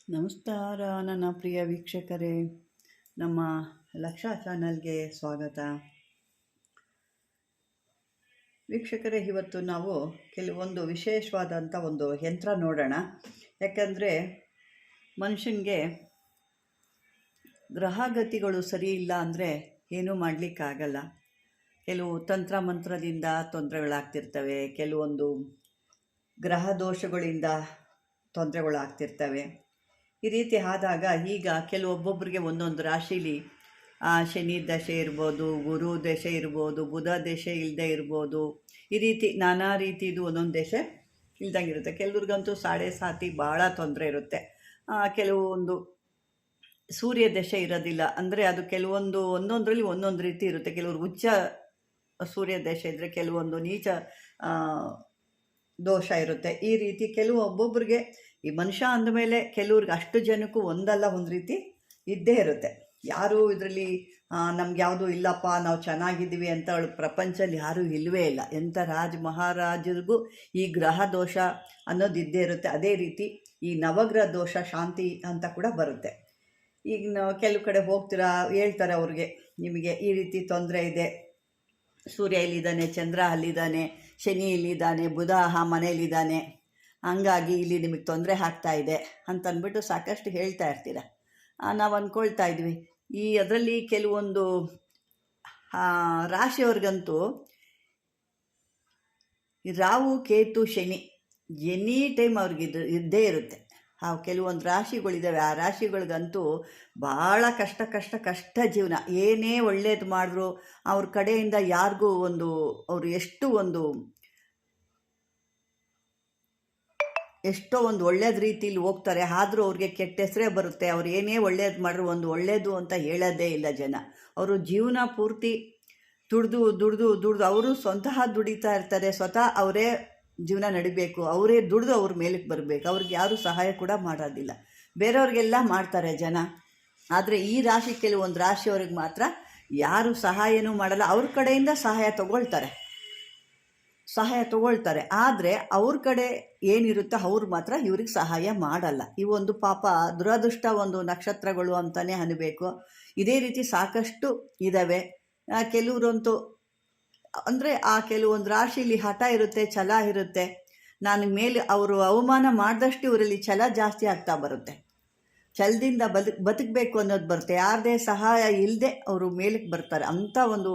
ನಮಸ್ಕಾರ ನನ್ನ ಪ್ರಿಯ ವೀಕ್ಷಕರೇ, ನಮ್ಮ ಲಕ್ಷ ಚಾನಲ್ಗೆ ಸ್ವಾಗತ. ವೀಕ್ಷಕರೇ, ಇವತ್ತು ನಾವು ಕೆಲವೊಂದು ವಿಶೇಷವಾದಂಥ ಒಂದು ಯಂತ್ರ ನೋಡೋಣ. ಯಾಕಂದರೆ ಮನುಷ್ಯನಿಗೆ ಗ್ರಹಗತಿಗಳು ಸರಿ ಇಲ್ಲ ಅಂದರೆ ಏನೂ ಮಾಡಲಿಕ್ಕಾಗಲ್ಲ. ಕೆಲವು ತಂತ್ರ ಮಂತ್ರದಿಂದ ತೊಂದರೆಗಳಾಗ್ತಿರ್ತವೆ, ಕೆಲವೊಂದು ಗ್ರಹ ದೋಷಗಳಿಂದ ತೊಂದರೆಗಳಾಗ್ತಿರ್ತವೆ. ಈ ರೀತಿ ಆದಾಗ ಈಗ ಕೆಲವೊಬ್ಬೊಬ್ಬರಿಗೆ ಒಂದೊಂದು ರಾಶಿಲಿ ಶನಿ ದಶೆ ಇರ್ಬೋದು, ಗುರು ದಶೆ ಇರ್ಬೋದು, ಬುಧ ದಶೆ ಇಲ್ಲದೆ ಇರ್ಬೋದು. ಈ ರೀತಿ ನಾನಾ ರೀತಿದು ಒಂದೊಂದು ದಶೆ ಇಲ್ದಂಗಿರುತ್ತೆ. ಕೆಲವ್ರಿಗಂತೂ ಸಾಡೆ ಸಾತಿ ಭಾಳ ತೊಂದರೆ ಇರುತ್ತೆ. ಕೆಲವೊಂದು ಸೂರ್ಯ ದಶೆ ಇರೋದಿಲ್ಲ, ಅಂದರೆ ಅದು ಕೆಲವೊಂದು ಒಂದೊಂದರಲ್ಲಿ ಒಂದೊಂದು ರೀತಿ ಇರುತ್ತೆ. ಕೆಲವರು ಉಚ್ಚ ಸೂರ್ಯ ದಶೆ ಇದ್ದರೆ ಕೆಲವೊಂದು ನೀಚ ದೋಷ ಇರುತ್ತೆ. ಈ ರೀತಿ ಒಬ್ಬೊಬ್ಬರಿಗೆ ಈ ಮನುಷ್ಯ ಅಂದಮೇಲೆ ಕೆಲವ್ರಿಗೆ ಅಷ್ಟು ಜನಕ್ಕೂ ಒಂದಲ್ಲ ಒಂದು ರೀತಿ ಇದ್ದೇ ಇರುತ್ತೆ. ಯಾರೂ ಇದರಲ್ಲಿ ನಮ್ಗೆ ಯಾವುದೂ ಇಲ್ಲಪ್ಪ, ನಾವು ಚೆನ್ನಾಗಿದ್ದೀವಿ ಅಂತ ಪ್ರಪಂಚದಲ್ಲಿ ಯಾರೂ ಇಲ್ಲವೇ ಇಲ್ಲ. ಎಂಥ ಮಹಾರಾಜರಿಗೂ ಈ ಗ್ರಹ ದೋಷ ಅನ್ನೋದು ಇದ್ದೇ ಇರುತ್ತೆ. ಅದೇ ರೀತಿ ಈ ನವಗ್ರಹ ದೋಷ ಶಾಂತಿ ಅಂತ ಕೂಡ ಬರುತ್ತೆ. ಈಗ ನಾವು ಕೆಲವು ಕಡೆ ಹೋಗ್ತೀರಾ, ಹೇಳ್ತಾರೆ ಅವ್ರಿಗೆ, ನಿಮಗೆ ಈ ರೀತಿ ತೊಂದರೆ ಇದೆ, ಸೂರ್ಯ ಇಲ್ಲಿದ್ದಾನೆ, ಚಂದ್ರ ಅಲ್ಲಿದ್ದಾನೆ, ಶನಿ ಇಲ್ಲಿದ್ದಾನೆ, ಬುಧ ಮನೆಯಲ್ಲಿದ್ದಾನೆ, ಹಂಗಾಗಿ ಇಲ್ಲಿ ನಿಮಗೆ ತೊಂದರೆ ಆಗ್ತಾ ಇದೆ ಅಂತಂದ್ಬಿಟ್ಟು ಸಾಕಷ್ಟು ಹೇಳ್ತಾ ಇರ್ತೀರ. ನಾವು ಅಂದ್ಕೊಳ್ತಾ ಇದ್ವಿ, ಈ ಅದರಲ್ಲಿ ಕೆಲವೊಂದು ರಾಶಿಯವ್ರಿಗಂತೂ ರಾಹು ಕೇತು ಶನಿ ಎನಿ ಟೈಮ್ ಅವ್ರಿಗೆ ಇದ್ದೇ ಇರುತ್ತೆ. ಕೆಲವೊಂದು ರಾಶಿಗಳಿದ್ದಾವೆ, ಆ ರಾಶಿಗಳಿಗಂತೂ ಭಾಳ ಕಷ್ಟ ಜೀವನ. ಏನೇ ಒಳ್ಳೇದು ಮಾಡಿದ್ರು ಅವ್ರ ಕಡೆಯಿಂದ ಯಾರಿಗೂ ಅವರು ಎಷ್ಟೋ ಒಂದು ಒಳ್ಳೇದು ರೀತಿಲಿ ಹೋಗ್ತಾರೆ, ಆದರೂ ಅವ್ರಿಗೆ ಕೆಟ್ಟ ಹೆಸರೇ ಬರುತ್ತೆ. ಅವ್ರು ಏನೇ ಒಳ್ಳೇದು ಮಾಡಿದ್ರು ಒಂದು ಒಳ್ಳೇದು ಅಂತ ಹೇಳೋದೇ ಇಲ್ಲ ಜನ. ಅವರು ಜೀವನ ಪೂರ್ತಿ ದುಡ್ದು ಅವರು ಸ್ವತಃ ದುಡಿತಾ ಇರ್ತಾರೆ, ಸ್ವತಃ ಅವರೇ ಜೀವನ ನಡಿಬೇಕು, ಅವರೇ ದುಡ್ದು ಅವ್ರ ಮೇಲಕ್ಕೆ ಬರಬೇಕು. ಅವ್ರಿಗೆ ಯಾರೂ ಸಹಾಯ ಕೂಡ ಮಾಡೋದಿಲ್ಲ, ಬೇರೆಯವ್ರಿಗೆಲ್ಲ ಮಾಡ್ತಾರೆ ಜನ. ಆದರೆ ಈ ರಾಶಿ ಕೆಲವೊಂದು ರಾಶಿಯವ್ರಿಗೆ ಮಾತ್ರ ಯಾರು ಸಹಾಯನೂ ಮಾಡಲ್ಲ, ಅವ್ರ ಕಡೆಯಿಂದ ಸಹಾಯ ತಗೊಳ್ತಾರೆ. ಆದರೆ ಅವ್ರ ಕಡೆ ಏನಿರುತ್ತೋ ಅವ್ರು ಮಾತ್ರ ಇವ್ರಿಗೆ ಸಹಾಯ ಮಾಡಲ್ಲ. ಈ ಒಂದು ಪಾಪ ದುರದೃಷ್ಟ ಒಂದು ನಕ್ಷತ್ರಗಳು ಅಂತಲೇ ಅನ್ನಬೇಕು. ಇದೇ ರೀತಿ ಸಾಕಷ್ಟು ಇದ್ದಾವೆ. ಕೆಲವರಂತೂ ಅಂದರೆ ಕೆಲವೊಂದು ರಾಶಿಲಿ ಹಠ ಇರುತ್ತೆ, ಛಲ ಇರುತ್ತೆ. ನಾನು ಮೇಲೆ ಅವರು ಅವಮಾನ ಮಾಡಿದಷ್ಟು ಇವರಲ್ಲಿ ಛಲ ಜಾಸ್ತಿ ಆಗ್ತಾ ಬರುತ್ತೆ. ಛಲದಿಂದ ಬದುಕಬೇಕು ಅನ್ನೋದು ಬರುತ್ತೆ. ಯಾರದೇ ಸಹಾಯ ಇಲ್ಲದೆ ಅವರು ಮೇಲಕ್ಕೆ ಬರ್ತಾರೆ. ಅಂಥ ಒಂದು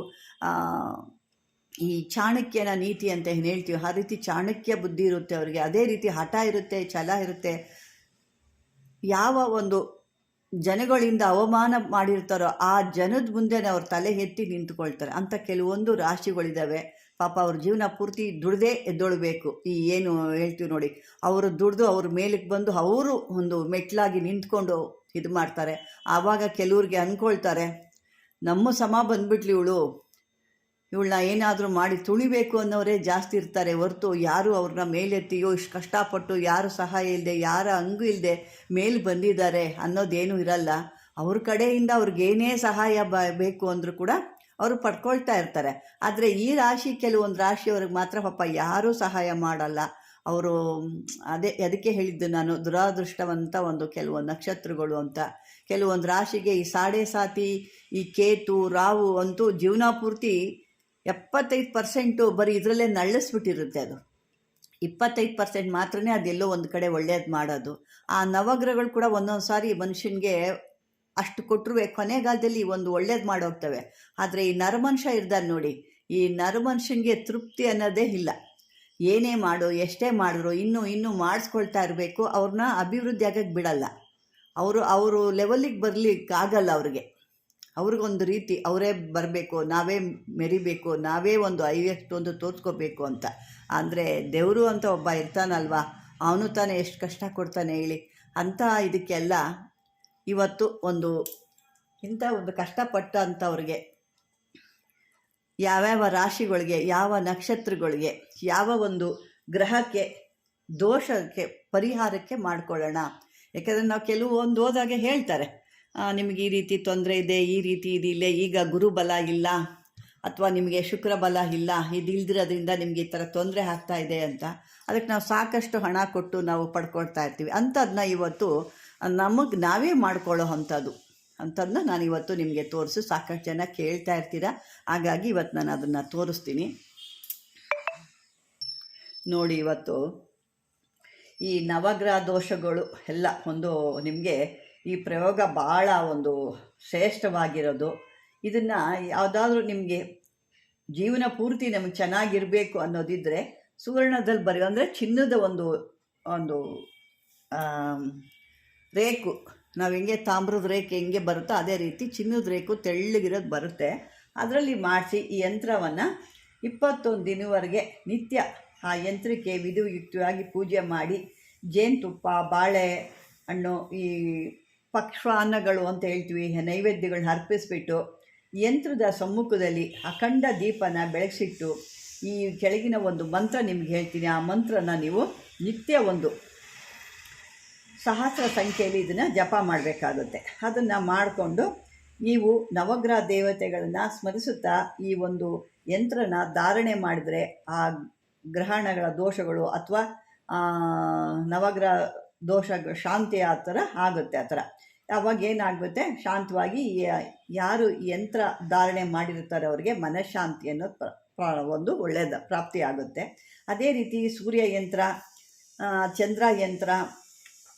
ಈ ಚಾಣಕ್ಯನ ನೀತಿ ಅಂತ ಏನು ಹೇಳ್ತೀವಿ, ಆ ರೀತಿ ಚಾಣಕ್ಯ ಬುದ್ಧಿ ಇರುತ್ತೆ ಅವರಿಗೆ. ಅದೇ ರೀತಿ ಹಠ ಇರುತ್ತೆ, ಛಲ ಇರುತ್ತೆ. ಯಾವ ಒಂದು ಜನಗಳಿಂದ ಅವಮಾನ ಮಾಡಿರ್ತಾರೋ ಆ ಜನದ ಮುಂದೆ ಅವ್ರ ತಲೆ ಎತ್ತಿ ನಿಂತ್ಕೊಳ್ತಾರೆ. ಅಂತ ಕೆಲವೊಂದು ರಾಶಿಗಳಿದ್ದಾವೆ. ಪಾಪ ಅವ್ರ ಜೀವನ ಪೂರ್ತಿ ದುಡ್ದೇ ಎದ್ದೊಳ್ಬೇಕು. ಈ ಏನು ಹೇಳ್ತೀವಿ ನೋಡಿ, ಅವರು ದುಡ್ದು ಅವ್ರ ಮೇಲಕ್ಕೆ ಬಂದು ಅವರು ಒಂದು ಮೆಟ್ಲಾಗಿ ನಿಂತ್ಕೊಂಡು ಇದು ಮಾಡ್ತಾರೆ. ಆವಾಗ ಕೆಲವ್ರಿಗೆ ಅಂದ್ಕೊಳ್ತಾರೆ, ನಮ್ಮ ಸಮ ಬಂದ್ಬಿಟ್ಲಿ ಇವಳನ್ನ ಏನಾದರೂ ಮಾಡಿ ತುಳಿಬೇಕು ಅನ್ನೋರೇ ಜಾಸ್ತಿ ಇರ್ತಾರೆ ಹೊರತು ಯಾರು ಅವ್ರನ್ನ ಮೇಲೆತ್ತಿಯೋ ಇಷ್ಟು ಕಷ್ಟಪಟ್ಟು ಯಾರು ಸಹಾಯ ಇಲ್ಲದೆ, ಯಾರ ಹಂಗೂ ಇಲ್ಲದೆ ಮೇಲೆ ಬಂದಿದ್ದಾರೆ ಅನ್ನೋದೇನೂ ಇರಲ್ಲ. ಅವ್ರ ಕಡೆಯಿಂದ ಅವ್ರಿಗೇನೇ ಸಹಾಯ ಬೇಕು ಅಂದರೂ ಕೂಡ ಅವರು ಪಡ್ಕೊಳ್ತಾ ಇರ್ತಾರೆ. ಆದರೆ ಈ ರಾಶಿ ಕೆಲವೊಂದು ರಾಶಿಯವ್ರಿಗೆ ಮಾತ್ರ ಪಾಪ ಯಾರೂ ಸಹಾಯ ಮಾಡಲ್ಲ. ಅವರು ಅದಕ್ಕೆ ಹೇಳಿದ್ದು ನಾನು, ದುರಾದೃಷ್ಟವಂತ ಒಂದು ಕೆಲವೊಂದು ನಕ್ಷತ್ರಗಳು ಅಂತ. ಕೆಲವೊಂದು ರಾಶಿಗೆ ಈ ಸಾಡೆ ಸಾತಿ, ಈ ಕೇತು ರಾಹು ಅಂತೂ ಜೀವನ ಪೂರ್ತಿ 75% ಬರೀ ಇದರಲ್ಲೇ ನಳ್ಳಿಸ್ಬಿಟ್ಟಿರುತ್ತೆ. ಅದು 25% ಮಾತ್ರನೇ ಅದೆಲ್ಲೋ ಒಂದು ಕಡೆ ಒಳ್ಳೇದು ಮಾಡೋದು. ಆ ನವಗ್ರಹಗಳು ಕೂಡ ಒಂದೊಂದು ಸಾರಿ ಮನುಷ್ಯನಿಗೆ ಅಷ್ಟು ಕೊಟ್ಟರು ಕೊನೆಗಾಲದಲ್ಲಿ ಒಂದು ಒಳ್ಳೇದು ಮಾಡೋಗ್ತವೆ. ಆದರೆ ಈ ನರಮನುಷ್ಯ ಇರ್ದಾರೆ ನೋಡಿ, ಈ ನರಮನುಷ್ಯನಿಗೆ ತೃಪ್ತಿ ಅನ್ನೋದೇ ಇಲ್ಲ. ಏನೇ ಮಾಡು, ಎಷ್ಟೇ ಮಾಡಿದ್ರು ಇನ್ನೂ ಮಾಡಿಸ್ಕೊಳ್ತಾ ಇರಬೇಕು. ಅವ್ರನ್ನ ಅಭಿವೃದ್ಧಿ ಆಗಕ್ಕೆ ಬಿಡಲ್ಲ. ಅವರು ಲೆವೆಲ್ಲಿಗೆ ಬರಲಿಕ್ಕಾಗಲ್ಲ. ಅವ್ರಿಗೊಂದು ರೀತಿ ಅವರೇ ಬರಬೇಕು, ನಾವೇ ಮೆರಿಬೇಕು, ನಾವೇ ಒಂದು ಐವತ್ತೊಂದು ತೋರಿಸ್ಕೋಬೇಕು ಅಂತ. ಅಂದರೆ ದೇವರು ಅಂತ ಒಬ್ಬ ಇರ್ತಾನಲ್ವ, ಅವನು ತಾನೇ ಎಷ್ಟು ಕಷ್ಟ ಕೊಡ್ತಾನೆ ಹೇಳಿ. ಅಂಥ ಇದಕ್ಕೆಲ್ಲ ಇವತ್ತು ಇಂಥ ಒಂದು ಕಷ್ಟಪಟ್ಟ ಅಂಥವ್ರಿಗೆ, ಯಾವ್ಯಾವ ರಾಶಿಗಳಿಗೆ, ಯಾವ ನಕ್ಷತ್ರಗಳಿಗೆ, ಯಾವ ಒಂದು ಗ್ರಹಕ್ಕೆ ದೋಷಕ್ಕೆ ಪರಿಹಾರಕ್ಕೆ ಮಾಡ್ಕೊಳ್ಳೋಣ. ಯಾಕೆಂದರೆ ನಾವು ಕೆಲವೊಂದು ಹೋದಾಗೆ ಹೇಳ್ತಾರೆ, ನಿಮಗೆ ಈ ರೀತಿ ತೊಂದರೆ ಇದೆ, ಈ ರೀತಿ ಇದಿಲ್ಲ, ಈಗ ಗುರುಬಲ ಇಲ್ಲ, ಅಥವಾ ನಿಮಗೆ ಶುಕ್ರ ಬಲ ಇಲ್ಲ, ಇದಿಲ್ದಿರೋದ್ರಿಂದ ನಿಮಗೆ ಈ ಥರ ತೊಂದರೆ ಆಗ್ತಾ ಇದೆ ಅಂತ. ಅದಕ್ಕೆ ನಾವು ಸಾಕಷ್ಟು ಹಣ ಕೊಟ್ಟು ನಾವು ಪಡ್ಕೊಳ್ತಾ ಇರ್ತೀವಿ. ಅಂಥದನ್ನ ಇವತ್ತು ನಮಗೆ ನಾವೇ ಮಾಡ್ಕೊಳ್ಳೋ ಅಂಥದ್ದನ್ನ ನಾನು ಇವತ್ತು ನಿಮಗೆ ತೋರಿಸಿ ಸಾಕಷ್ಟು ಜನ ಕೇಳ್ತಾ ಇರ್ತೀರ, ಹಾಗಾಗಿ ಇವತ್ತು ನಾನು ಅದನ್ನು ತೋರಿಸ್ತೀನಿ ನೋಡಿ. ಇವತ್ತು ಈ ನವಗ್ರಹ ದೋಷಗಳು ಎಲ್ಲ ಒಂದು ನಿಮಗೆ ಈ ಪ್ರಯೋಗ ಭಾಳ ಒಂದು ಶ್ರೇಷ್ಠವಾಗಿರೋದು. ಇದನ್ನು ಯಾವುದಾದ್ರೂ ನಿಮಗೆ ಜೀವನ ಪೂರ್ತಿ ನಮಗೆ ಚೆನ್ನಾಗಿರಬೇಕು ಅನ್ನೋದಿದ್ದರೆ ಸುವರ್ಣದಲ್ಲಿ ಬರೆಯೋ, ಅಂದರೆ ಚಿನ್ನದ ಒಂದು ರೇಕು, ನಾವು ಹೆಂಗೆ ತಾಮ್ರದ ರೇಖೆ ಹೆಂಗೆ ಬರುತ್ತೋ ಅದೇ ರೀತಿ ಚಿನ್ನದ ರೇಕು ತೆಳ್ಳಗಿರೋದು ಬರುತ್ತೆ. ಅದರಲ್ಲಿ ಮಾಡಿಸಿ ಈ ಯಂತ್ರವನ್ನು 21 ದಿನವರೆಗೆ ನಿತ್ಯ ಆ ಯಂತ್ರಕ್ಕೆ ವಿಧಿಯುಕ್ತವಾಗಿ ಪೂಜೆ ಮಾಡಿ, ಜೇನುತುಪ್ಪ, ಬಾಳೆ ಹಣ್ಣು, ಈ ಪಕ್ವಾನ್ನಗಳು ಅಂತ ಹೇಳ್ತೀವಿ, ನೈವೇದ್ಯಗಳನ್ನ ಅರ್ಪಿಸ್ಬಿಟ್ಟು ಯಂತ್ರದ ಸಮ್ಮುಖದಲ್ಲಿ ಅಖಂಡ ದೀಪನ ಬೆಳಗಿಸಿಟ್ಟು ಈ ಕೆಳಗಿನ ಒಂದು ಮಂತ್ರ ನಿಮ್ಗೆ ಹೇಳ್ತೀನಿ. ಆ ಮಂತ್ರನ ನೀವು ನಿತ್ಯ ಒಂದು ಸಹಸ್ರ ಸಂಖ್ಯೆಯಲ್ಲಿ ಇದನ್ನು ಜಪ ಮಾಡಬೇಕಾಗುತ್ತೆ. ಅದನ್ನು ಮಾಡಿಕೊಂಡು ನೀವು ನವಗ್ರಹ ದೇವತೆಗಳನ್ನು ಸ್ಮರಿಸುತ್ತಾ ಈ ಒಂದು ಯಂತ್ರನ ಧಾರಣೆ ಮಾಡಿದರೆ ಆ ಗ್ರಹಣಗಳ ದೋಷಗಳು ಅಥವಾ ನವಗ್ರಹ ದೋಷ ಶಾಂತಿ ಆ ಥರ ಆಗುತ್ತೆ. ಆ ಥರ ಅವಾಗ ಏನಾಗುತ್ತೆ, ಶಾಂತವಾಗಿ ಯಾರು ಯಂತ್ರ ಧಾರಣೆ ಮಾಡಿರ್ತಾರೆ ಅವರಿಗೆ ಮನಃಶಾಂತಿ ಅನ್ನೋದು ಒಂದು ಒಳ್ಳೆಯದ ಪ್ರಾಪ್ತಿಯಾಗುತ್ತೆ. ಅದೇ ರೀತಿ ಸೂರ್ಯ ಯಂತ್ರ, ಚಂದ್ರ ಯಂತ್ರ,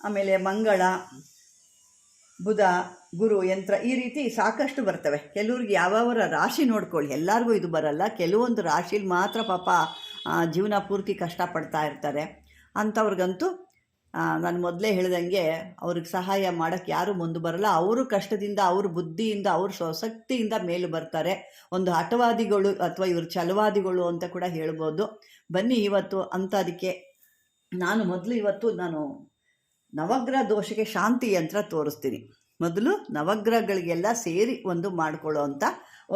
ಆಮೇಲೆ ಮಂಗಳ, ಬುಧ, ಗುರು ಯಂತ್ರ, ಈ ರೀತಿ ಸಾಕಷ್ಟು ಬರ್ತವೆ. ಕೆಲವ್ರಿಗೆ ಯಾವ್ಯಾವ ರಾಶಿ ನೋಡ್ಕೊಳ್ಳಿ, ಎಲ್ಲರಿಗೂ ಇದು ಬರಲ್ಲ. ಕೆಲವೊಂದು ರಾಶಿಲಿ ಮಾತ್ರ ಪಾಪ ಜೀವನ ಪೂರ್ತಿ ಕಷ್ಟಪಡ್ತಾ ಇರ್ತಾರೆ. ಅಂಥವ್ರಿಗಂತೂ ನಾನು ಮೊದಲೇ ಹೇಳ್ದಂಗೆ ಅವ್ರಿಗೆ ಸಹಾಯ ಮಾಡೋಕ್ಕೆ ಯಾರೂ ಮುಂದೆ ಬರಲ್ಲ. ಅವರು ಕಷ್ಟದಿಂದ, ಅವ್ರ ಬುದ್ಧಿಯಿಂದ, ಅವ್ರ ಸ್ವಶಕ್ತಿಯಿಂದ ಮೇಲು ಬರ್ತಾರೆ. ಒಂದು ಹಠವಾದಿಗಳು ಅಥವಾ ಇವರು ಛಲವಾದಿಗಳು ಅಂತ ಕೂಡ ಹೇಳ್ಬೋದು. ಬನ್ನಿ ಇವತ್ತು ಅಂಥದಕ್ಕೆ ನಾನು ನವಗ್ರಹ ದೋಷಕ್ಕೆ ಶಾಂತಿ ಯಂತ್ರ ತೋರಿಸ್ತೀನಿ. ಮೊದಲು ನವಗ್ರಹಗಳಿಗೆಲ್ಲ ಸೇರಿ ಒಂದು ಮಾಡಿಕೊಳ್ಳೋ ಅಂಥ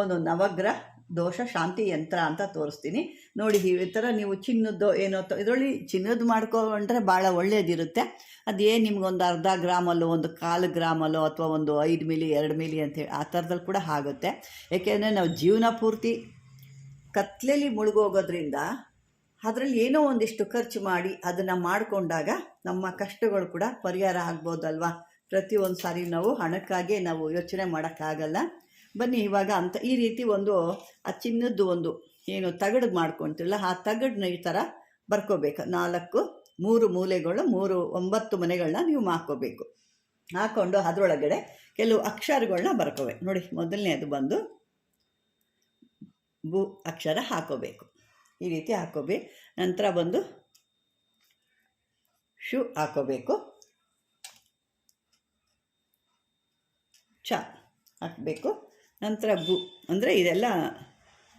ಒಂದು ನವಗ್ರಹ ದೋಷ ಶಾಂತಿ ಯಂತ್ರ ಅಂತ ತೋರಿಸ್ತೀನಿ ನೋಡಿ. ಈ ಥರ ನೀವು ಚಿನ್ನದ್ದು ಏನೋ ಇದರಲ್ಲಿ ಚಿನ್ನದ್ದು ಮಾಡ್ಕೊಂಡ್ರೆ ಭಾಳ ಒಳ್ಳೆಯದಿರುತ್ತೆ. ಅದೇನು ನಿಮ್ಗೊಂದು ಅರ್ಧ ಗ್ರಾಮಲ್ಲೋ, ಒಂದು 1/4 ಗ್ರಾಮಲ್ಲೋ, ಅಥವಾ ಒಂದು 5 ಮಿಲಿ 2 ಮಿಲಿ ಅಂತೇಳಿ ಆ ಥರದಲ್ಲಿ ಕೂಡ ಆಗುತ್ತೆ. ಏಕೆಂದರೆ ನಾವು ಜೀವನ ಪೂರ್ತಿ ಕತ್ಲೆಯಲ್ಲಿ ಮುಳುಗೋಗೋದ್ರಿಂದ ಅದರಲ್ಲಿ ಏನೋ ಒಂದಿಷ್ಟು ಖರ್ಚು ಮಾಡಿ ಅದನ್ನು ಮಾಡಿಕೊಂಡಾಗ ನಮ್ಮ ಕಷ್ಟಗಳು ಕೂಡ ಪರಿಹಾರ ಆಗ್ಬೋದಲ್ವ. ಪ್ರತಿಯೊಂದು ಸಾರಿ ನಾವು ಹಣಕ್ಕಾಗಿ ನಾವು ಯೋಚನೆ ಮಾಡೋಕ್ಕಾಗಲ್ಲ. ಬನ್ನಿ ಇವಾಗ ಈ ರೀತಿ ಒಂದು ಆ ಚಿನ್ನದ್ದು ಒಂದು ಏನು ತಗಡು ಮಾಡ್ಕೊಳ್ತಿರಲ್ಲ, ಆ ತಗಡನ್ನ ಈ ಥರ ಬರ್ಕೋಬೇಕು. 3 ಮೂಲೆಗಳು 9 ಮನೆಗಳನ್ನ ನೀವು ಹಾಕ್ಕೋಬೇಕು. ಹಾಕ್ಕೊಂಡು ಅದರೊಳಗಡೆ ಕೆಲವು ಅಕ್ಷರಗಳನ್ನ ಬರ್ಕೋಬೇಕು ನೋಡಿ. ಮೊದಲನೇದು ಬಂದು ಬು ಅಕ್ಷರ ಹಾಕೋಬೇಕು, ಈ ರೀತಿ ಹಾಕೋಬೇಕು. ನಂತರ ಬಂದು ಶು ಹಾಕೋಬೇಕು, ಚ ಹಾಕಬೇಕು. ನಂತರ ಗು ಅಂದರೆ ಇದೆಲ್ಲ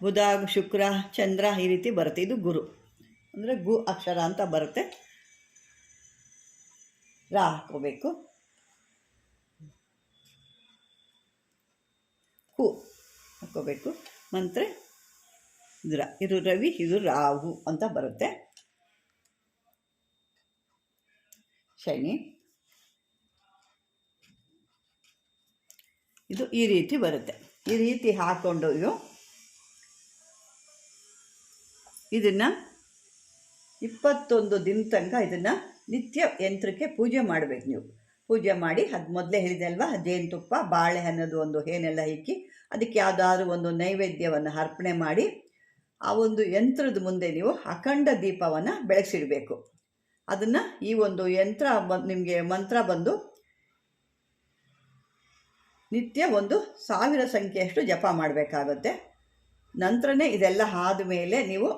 ಬುಧ, ಶುಕ್ರ, ಚಂದ್ರ ಈ ರೀತಿ ಬರುತ್ತೆ. ಇದು ಗುರು ಅಂದರೆ ಗು ಅಕ್ಷರ ಅಂತ ಬರುತ್ತೆ. ರಾ ಹಾಕೋಬೇಕು, ಕು ಹಾಕೋಬೇಕು. ಮಂತ್ರ ಇದು ರವಿ, ಇದು ರಾಹು ಅಂತ ಬರುತ್ತೆ. ಶನಿ, ಇದು ಈ ರೀತಿ ಬರುತ್ತೆ. ಈ ರೀತಿ ಹಾಕ್ಕೊಂಡು ಇದನ್ನು 21 ದಿನ ತನಕ ಇದನ್ನು ನಿತ್ಯ ಯಂತ್ರಕ್ಕೆ ಪೂಜೆ ಮಾಡಬೇಕು. ನೀವು ಪೂಜೆ ಮಾಡಿ ಅದು ಮೊದಲೇ ಹೇಳಿದೆ ಅಲ್ವಾ, ಜೇನುತುಪ್ಪ, ಬಾಳೆಹಣ್ಣದು ಒಂದು ಏನೆಲ್ಲ ಇಕ್ಕಿ ಅದಕ್ಕೆ ಯಾವುದಾದ್ರೂ ಒಂದು ನೈವೇದ್ಯವನ್ನು ಅರ್ಪಣೆ ಮಾಡಿ ಆ ಒಂದು ಯಂತ್ರದ ಮುಂದೆ ನೀವು ಅಖಂಡ ದೀಪವನ್ನು ಬೆಳಗಿಸಿಡಬೇಕು. ಅದನ್ನು ಈ ಒಂದು ಯಂತ್ರ ನಿಮಗೆ ಮಂತ್ರ ಬಂದು ನಿತ್ಯ 1000 ಸಂಖ್ಯೆಯಷ್ಟು ಜಪ ಮಾಡಬೇಕಾಗುತ್ತೆ. ನಂತರನೇ ಇದೆಲ್ಲ ಆದಮೇಲೆ ನೀವು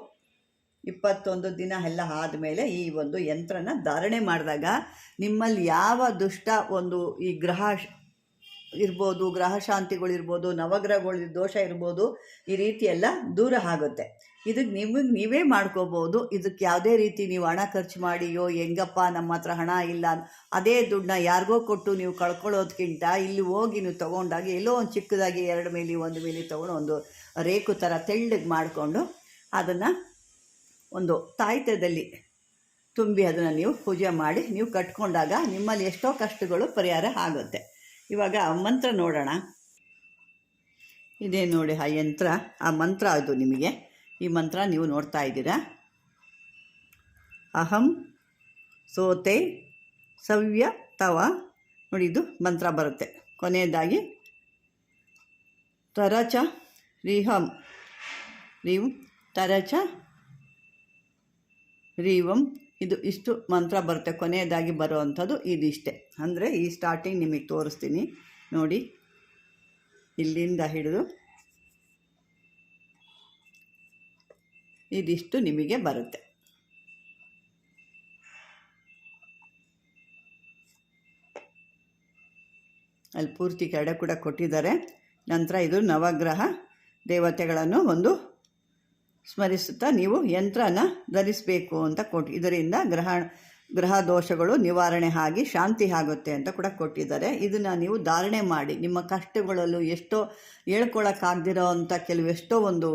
21 ದಿನ ಎಲ್ಲ ಆದಮೇಲೆ ಈ ಒಂದು ಯಂತ್ರನ ಧಾರಣೆ ಮಾಡಿದಾಗ ನಿಮ್ಮಲ್ಲಿ ಯಾವ ದುಷ್ಟ ಒಂದು ಈ ಗ್ರಹ ಇರ್ಬೋದು, ಗ್ರಹ ಶಾಂತಿಗಳಿರ್ಬೋದು, ನವಗ್ರಹಗಳ ದೋಷ ಇರ್ಬೋದು, ಈ ರೀತಿ ಎಲ್ಲ ದೂರ ಆಗುತ್ತೆ. ಇದಕ್ಕೆ ನೀವೇ ಮಾಡ್ಕೋಬೋದು. ಇದಕ್ಕೆ ಯಾವುದೇ ರೀತಿ ನೀವು ಹಣ ಖರ್ಚು ಮಾಡಿಯೋ ಹೆಂಗಪ್ಪ ನಮ್ಮ ಹತ್ರ ಹಣ ಇಲ್ಲ ಅದೇ ದುಡ್ಡನ್ನ ಯಾರಿಗೋ ಕೊಟ್ಟು ನೀವು ಕಳ್ಕೊಳ್ಳೋದಕ್ಕಿಂತ ಇಲ್ಲಿ ಹೋಗಿ ನೀವು ತೊಗೊಂಡಾಗ ಎಲ್ಲೋ ಒಂದು ಚಿಕ್ಕದಾಗಿ 2 ಮಿಲಿ 1 ಮಿಲಿ ತೊಗೊಂಡು ಒಂದು ರೇಕು ಥರ ತೆಳ್ಳಗೆ ಮಾಡಿಕೊಂಡು ಅದನ್ನು ಒಂದು ತಾಯ್ತದಲ್ಲಿ ತುಂಬಿ ಅದನ್ನು ನೀವು ಪೂಜೆ ಮಾಡಿ ನೀವು ಕಟ್ಕೊಂಡಾಗ ನಿಮ್ಮಲ್ಲಿ ಎಷ್ಟೋ ಕಷ್ಟಗಳು ಪರಿಹಾರ ಆಗುತ್ತೆ. ಇವಾಗ ಮಂತ್ರ ನೋಡೋಣ. ಇದೇ ನೋಡಿ ಆ ಯಂತ್ರ, ಆ ಮಂತ್ರ ಅದು ನಿಮಗೆ. ಈ ಮಂತ್ರ ನೀವು ನೋಡ್ತಾ ಇದ್ದೀರಾ. ಅಹಂ ಸೋತೆ ಸವ್ಯ ತವ ನೋಡಿ, ಇದು ಮಂತ್ರ ಬರುತ್ತೆ. ಕೊನೆಯದಾಗಿ ತರಚ ರೀಹಂ ರೀಂ ತರಚ ರೀವಂ, ಇದು ಇಷ್ಟು ಮಂತ್ರ ಬರುತ್ತೆ. ಕೊನೆಯದಾಗಿ ಬರುವಂಥದ್ದು ಇದಿಷ್ಟೇ. ಅಂದರೆ ಈ ಸ್ಟಾರ್ಟಿಂಗ್ ನಿಮಗೆ ತೋರಿಸ್ತೀನಿ ನೋಡಿ, ಇಲ್ಲಿಂದ ಹಿಡಿದು ಇದಿಷ್ಟು ನಿಮಗೆ ಬರುತ್ತೆ. ಅಲ್ಲಿ ಪೂರ್ತಿ ಕೆಡೆ ಕೂಡ ಕೊಟ್ಟಿದ್ದಾರೆ. ನಂತರ ಇದು ನವಗ್ರಹ ದೇವತೆಗಳನ್ನು ಒಂದು ಸ್ಮರಿಸುತ್ತಾ ನೀವು ಯಂತ್ರನ ಧರಿಸಬೇಕು ಅಂತ ಇದರಿಂದ ಗ್ರಹ ದೋಷಗಳು ನಿವಾರಣೆ ಆಗಿ ಶಾಂತಿ ಆಗುತ್ತೆ ಅಂತ ಕೂಡ ಕೊಟ್ಟಿದ್ದಾರೆ. ಇದನ್ನು ನೀವು ಧಾರಣೆ ಮಾಡಿ ನಿಮ್ಮ ಕಷ್ಟಗಳಲ್ಲೂ ಎಷ್ಟೋ ಹೇಳ್ಕೊಳಕ್ಕಾಗದಿರೋ ಅಂಥ ಎಷ್ಟೋ ಒಂದು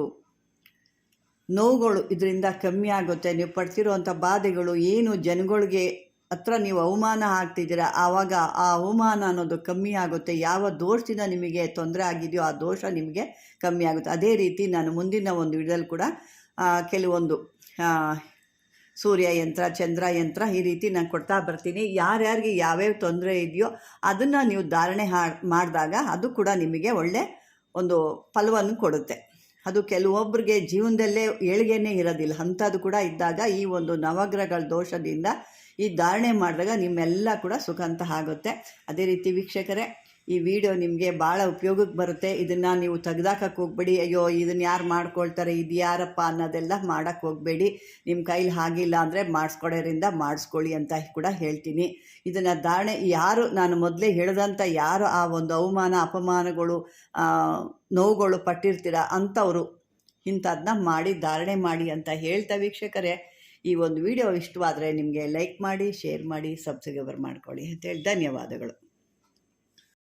ನೋವುಗಳು ಇದರಿಂದ ಕಮ್ಮಿ ಆಗುತ್ತೆ. ನೀವು ಪಡ್ತಿರೋವಂಥ ಬಾಧೆಗಳು ಏನು ಜನಗಳಿಗೆ ಹತ್ರ ನೀವು ಅವಮಾನ ಆಗ್ತಿದ್ದೀರ, ಆವಾಗ ಆ ಅವಮಾನ ಅನ್ನೋದು ಕಮ್ಮಿ ಆಗುತ್ತೆ. ಯಾವ ದೋಷದಿಂದ ನಿಮಗೆ ತೊಂದರೆ ಆಗಿದೆಯೋ ಆ ದೋಷ ನಿಮಗೆ ಕಮ್ಮಿ ಆಗುತ್ತೆ. ಅದೇ ರೀತಿ ನಾನು ಮುಂದಿನ ಒಂದು ವಿಡಿಯೋದಲ್ಲಿ ಕೂಡ ಕೆಲವೊಂದು ಸೂರ್ಯ ಯಂತ್ರ, ಚಂದ್ರ ಯಂತ್ರ, ಈ ರೀತಿ ನಾನು ಕೊಡ್ತಾ ಬರ್ತೀನಿ. ಯಾರ್ಯಾರಿಗೆ ಯಾವ್ಯಾವ ತೊಂದರೆ ಇದೆಯೋ ಅದನ್ನು ನೀವು ಧಾರಣೆ ಮಾಡಿದಾಗ ಅದು ಕೂಡ ನಿಮಗೆ ಒಳ್ಳೆ ಒಂದು ಫಲವನ್ನು ಕೊಡುತ್ತೆ. ಅದು ಕೆಲವೊಬ್ಬರಿಗೆ ಜೀವನದಲ್ಲೇ ಏಳಿಗೆನೇ ಇರೋದಿಲ್ಲ, ಅಂಥದ್ದು ಕೂಡ ಇದ್ದಾಗ ಈ ಒಂದು ನವಗ್ರಹಗಳ ದೋಷದಿಂದ ಈ ಧಾರಣೆ ಮಾಡಿದಾಗ ನಿಮ್ಮೆಲ್ಲ ಕೂಡ ಸುಖ ಅಂತ ಆಗುತ್ತೆ. ಅದೇ ರೀತಿ ವೀಕ್ಷಕರೇ, ಈ ವಿಡಿಯೋ ನಿಮಗೆ ಭಾಳ ಉಪಯೋಗಕ್ಕೆ ಬರುತ್ತೆ. ಇದನ್ನು ನೀವು ತೆಗ್ದಾಕಕ್ಕೆ ಹೋಗಬೇಡಿ. ಅಯ್ಯೋ ಇದನ್ನು ಯಾರು ಮಾಡ್ಕೊಳ್ತಾರೆ, ಇದು ಯಾರಪ್ಪ ಅನ್ನೋದೆಲ್ಲ ಮಾಡೋಕ್ಕೆ ಹೋಗಬೇಡಿ. ನಿಮ್ಮ ಕೈಲಿ ಆಗಿಲ್ಲ ಅಂದರೆ ಮಾಡಿಸ್ಕೊಡೋದ್ರಿಂದ ಮಾಡಿಸ್ಕೊಳ್ಳಿ ಅಂತ ಕೂಡ ಹೇಳ್ತೀನಿ. ಇದನ್ನು ಧಾರಣೆ ಯಾರು ನಾನು ಮೊದಲೇ ಹೇಳಿದಂಥ ಯಾರು ಆ ಒಂದು ಅವಮಾನ ಅಪಮಾನಗಳು ನೋವುಗಳು ಪಟ್ಟಿರ್ತೀರ ಅಂಥವರು ಇಂಥದನ್ನ ಮಾಡಿ ಧಾರಣೆ ಮಾಡಿ ಅಂತ ಹೇಳ್ತಾ ವೀಕ್ಷಕರೇ, ಈ ಒಂದು ವಿಡಿಯೋ ಇಷ್ಟವಾದರೆ ನಿಮಗೆ ಲೈಕ್ ಮಾಡಿ, ಶೇರ್ ಮಾಡಿ, ಸಬ್ಸ್ಕ್ರೈಬರ್ ಮಾಡ್ಕೊಳ್ಳಿ ಅಂತೇಳಿ ಧನ್ಯವಾದಗಳು.